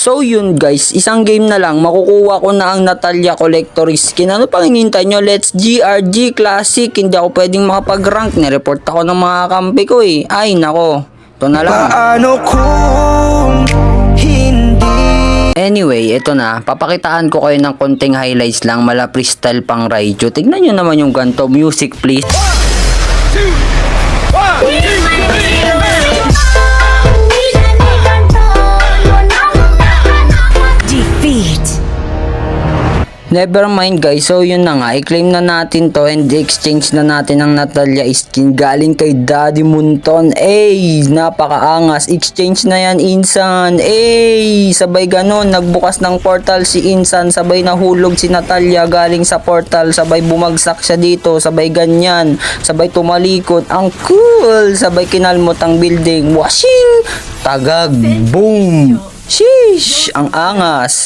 So yun guys, isang game na lang, makukuha ko na ang Natalia Collector Skin. Ano pang hinihintay nyo? Let's GRG Classic. Hindi ako pwedeng makapag-rank. Nireport ako ng mga kampi ko eh. Ay nako, ito na lang. Paano kung hindi? Anyway, ito na. Papakitaan ko kayo ng konting highlights lang. Mala freestyle pang Raichu. Tignan nyo naman yung ganto. Music please. Never mind guys, so yun na nga, i-claim na natin to and exchange na natin ang Natalia skin galing kay Daddy Munton. Napakaangas, exchange na yan Insan. Sabay ganon, nagbukas ng portal si Insan, sabay nahulog si Natalia galing sa portal, sabay bumagsak siya dito, sabay ganyan, sabay tumalikod, ang cool, sabay kinalmot ang building, washing, tagag, boom, sheesh, ang angas.